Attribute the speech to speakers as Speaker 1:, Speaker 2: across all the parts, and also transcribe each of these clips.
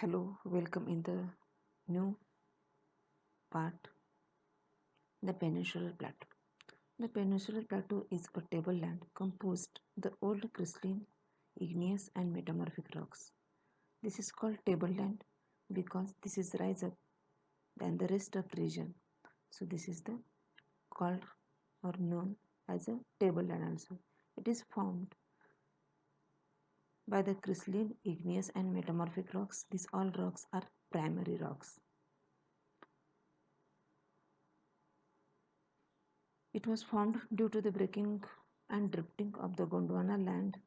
Speaker 1: Hello, welcome in the new part, the Peninsular Plateau. The Peninsular Plateau is a tableland composed the old crystalline, igneous and metamorphic rocks. This is called tableland because this is rise up than the rest of region. So this is the called or known as a tableland also. It is formed by the crystalline, igneous and metamorphic rocks. These all rocks are primary rocks. It was formed due to the breaking and drifting of the Gondwana land.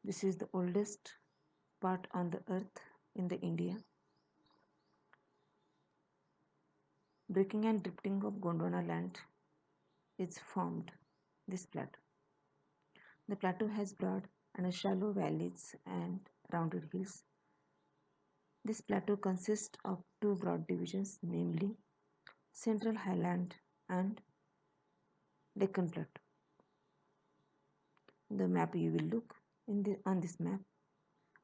Speaker 1: This is the oldest part on the earth in the India. Breaking and drifting of Gondwana land is formed this plateau. The plateau has broad and shallow valleys and rounded hills. This plateau consists of two broad divisions, namely Central Highland and Deccan Plateau. The map you will look on this map.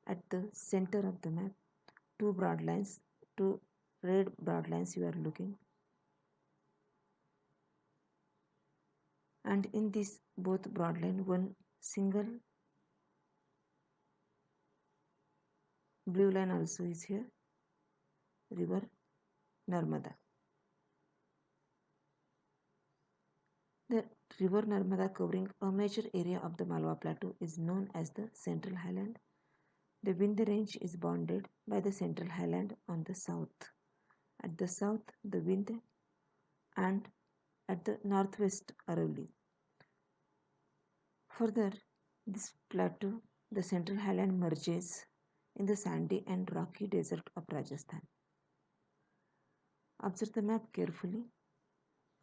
Speaker 1: At the center of the map, two red broad lines you are looking. And in this both broad line, one single blue line also is here, river Narmada. The river Narmada, covering a major area of the Malwa Plateau, is known as the Central Highland. The Vindhya range is bounded by the Central Highland on the south. At the south, the Vindhya, and at the northwest, Aravalli. Further, this plateau, the Central Highland, merges in the sandy and rocky desert of Rajasthan. Observe the map carefully.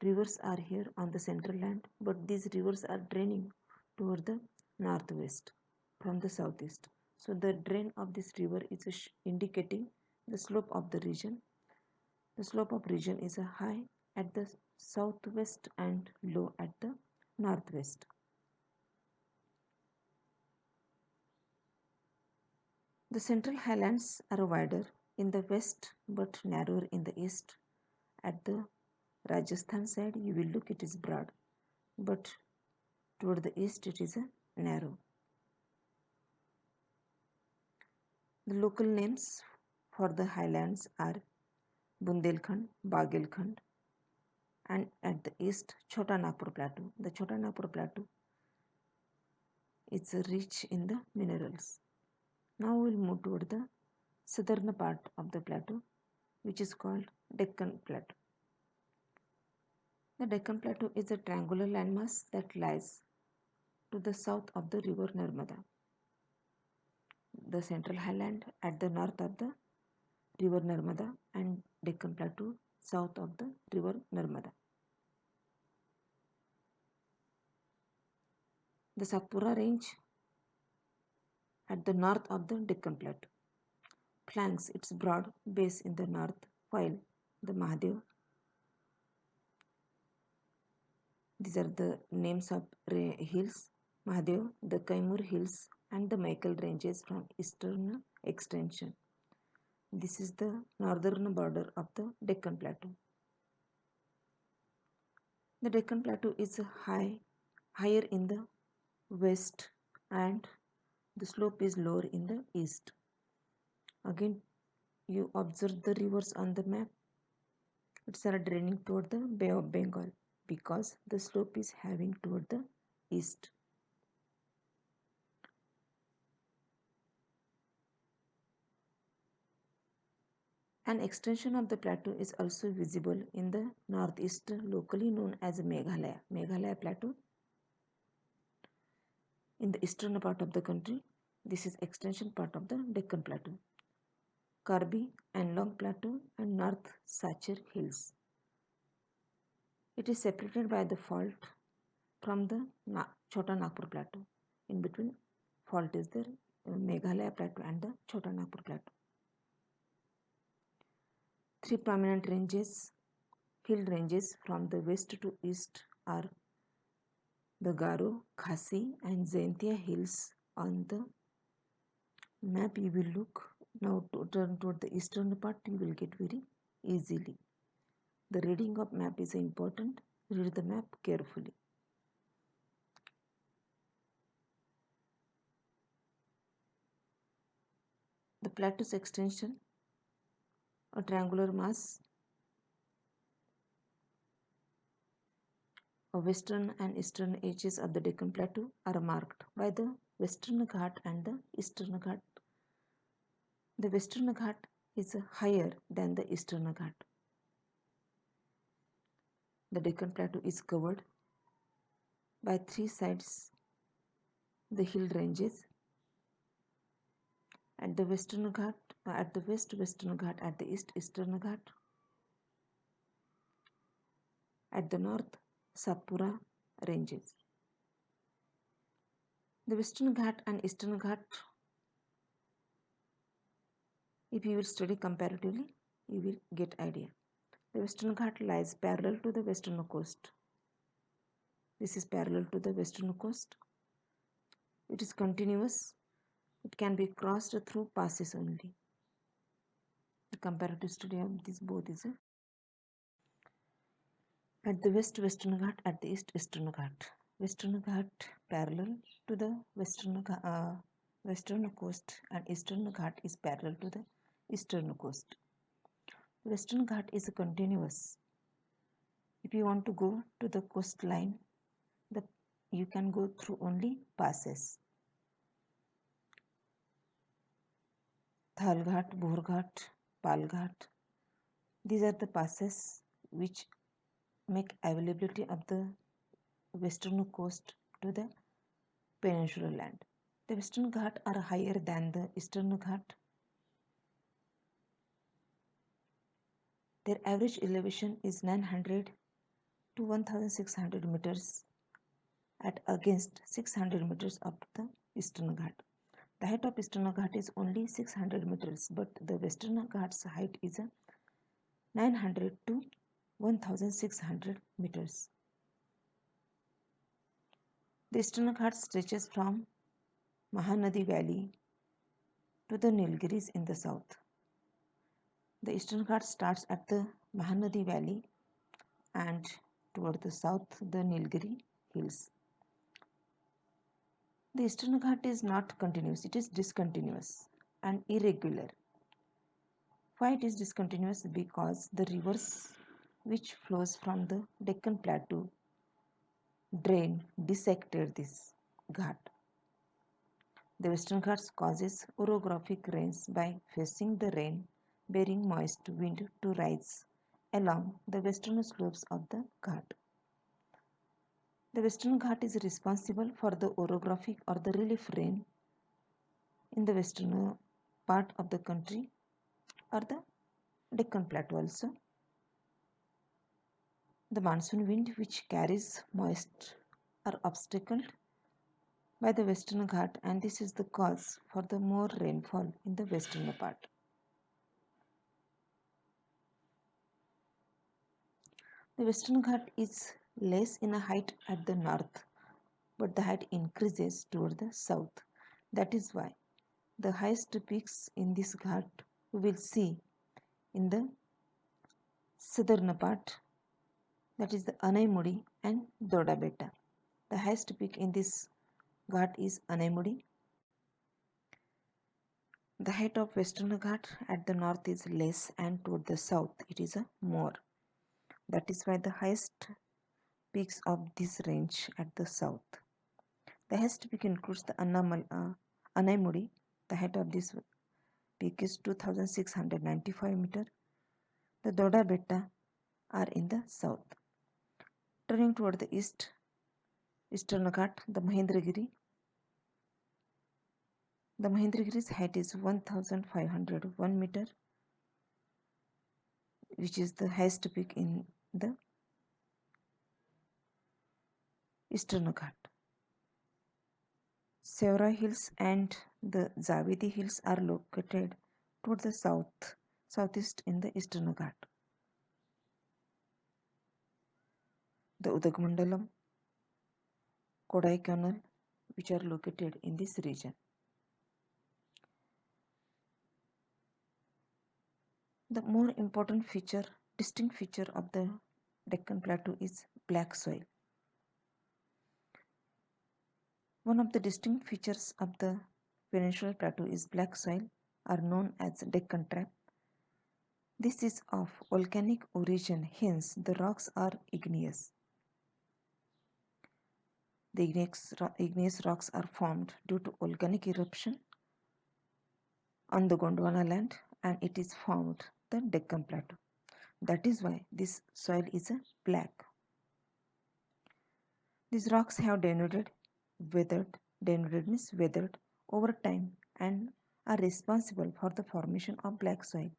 Speaker 1: Rivers are here on the central land, but these rivers are draining toward the northwest from the southeast. So the drain of this river is indicating the slope of the region. The slope of region is a high at the southwest and low at the northwest. The Central Highlands are wider in the west but narrower in the east. At the Rajasthan side, you will look, it is broad, but toward the east it is a narrow. The local names for the highlands are Bundelkhand, Bagelkhand, and at the east Chota Nagpur Plateau. The Chota Nagpur Plateau is rich in the minerals. Now we will move toward the southern part of the plateau, which is called Deccan Plateau. The Deccan Plateau is a triangular landmass that lies to the south of the river Narmada. The Central Highland at the north of the river Narmada and Deccan Plateau south of the river Narmada. The Satpura range at the north of the Deccan Plateau flanks its broad base in the north, while the Mahadev, these are the names of hills, Mahadev, the Kaimur hills and the Michael ranges from eastern extension. This is the northern border of the Deccan Plateau. The Deccan Plateau is higher in the west and the slope is lower in the east. Again, you observe the rivers on the map. It's draining toward the Bay of Bengal because the slope is having toward the east. An extension of the plateau is also visible in the northeast, locally known as Meghalaya Plateau. In the eastern part of the country, this is extension part of the Deccan Plateau, Karbi and Long Plateau and North Sachar Hills. It is separated by the fault from the Chota Nagpur Plateau. In between fault is the Meghalaya Plateau and the Chota Nagpur Plateau. Three prominent hill ranges from the west to east are the Garo, Khasi and Jaintia hills. On the map you will look, Now to turn toward the eastern part, you will get very easily. The reading of map is important. Read the map carefully. The Platue's extension, a triangular mass, western and eastern edges of the Deccan Plateau are marked by the Western Ghat and the Eastern Ghat. The Western Ghat is higher than the Eastern Ghat. The Deccan Plateau is covered by three sides the hill ranges at the Western Ghat, at the Western Ghat, at the Eastern Ghat, at the north Satpura ranges. The Western Ghat and Eastern Ghat, if you will study comparatively, you will get idea. The Western Ghat lies parallel to the western coast. This is parallel to the western coast. It is continuous. It can be crossed through passes only. The comparative study of these both is at the Western Ghat, at the Eastern Ghat. Western Ghat parallel to the western coast, and Eastern Ghat is parallel to the eastern coast. Western Ghat is continuous. If you want to go to the coastline, you can go through only passes. Thalghat, Bhorghat, Palghat. These are the passes which make availability of the western coast to the peninsular land. The Western Ghat are higher than the Eastern Ghat. Their average elevation is 900 to 1600 meters at against 600 meters of the Eastern Ghat. The height of Eastern Ghat is only 600 meters, but the Western Ghat's height is 900 to 1600 meters. The Eastern Ghat stretches from Mahanadi Valley to the Nilgiris in the south. The Eastern Ghat starts at the Mahanadi Valley and toward the south the Nilgiri hills. The Eastern Ghat is not continuous, it is discontinuous and irregular. Why it is discontinuous? Because the rivers which flows from the Deccan Plateau dissected this ghat. The Western Ghats causes orographic rains by facing the rain bearing moist wind to rise along the western slopes of the ghat. The Western Ghat is responsible for the orographic or the relief rain in the western part of the country or the Deccan Plateau also. The monsoon wind which carries moist are obstacled by the Western Ghat, and this is the cause for the more rainfall in the western part. The Western Ghat is less in a height at the north, but the height increases toward the south. That is why the highest peaks in this ghat we will see in the southern part, that is the Anaimudi and Dodabetta. The highest peak in this ghat is Anaimudi. The height of Western Ghat at the north is less and toward the south it is a more. That is why the highest peaks of this range at the south. The highest peak includes the Anaimudi. The height of this peak is 2695 meter. The Doda Betta are in the south. Turning toward the eastern Ghat, the Mahendragiri. The Mahendragiri's height is 1501 meter, which is the highest peak in the eastern Ghat. Sevra Hills and the Zavedi Hills are located toward the southeast in the eastern Ghat. The Udagmandalam, Kodaikanal, which are located in this region. The more important feature, distinct feature of the Deccan Plateau is black soil. One of the distinct features of the Peninsular Plateau is black soil, are known as Deccan Trap. This is of volcanic origin, hence the rocks are igneous. The igneous rocks are formed due to volcanic eruption on the Gondwana land, and it is formed the Deccan Plateau. That is why this soil is black. These rocks have denuded means weathered over time and are responsible for the formation of black soil.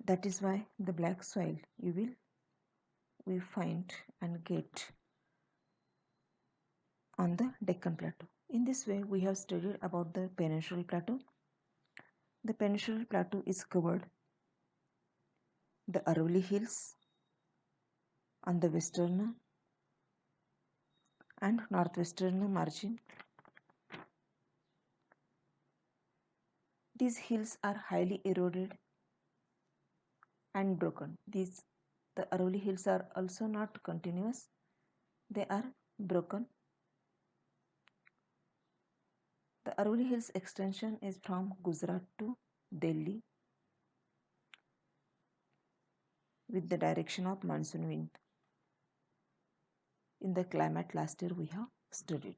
Speaker 1: That is why the black soil we find and get on the Deccan Plateau. In this way, we have studied about the Peninsular Plateau. The Peninsular Plateau is covered the Aravalli Hills on the western and northwestern margin. These hills are highly eroded and broken. The Aravalli Hills are also not continuous. They are broken. The Aravalli Hills extension is from Gujarat to Delhi with the direction of monsoon wind. In the climate last year we have studied.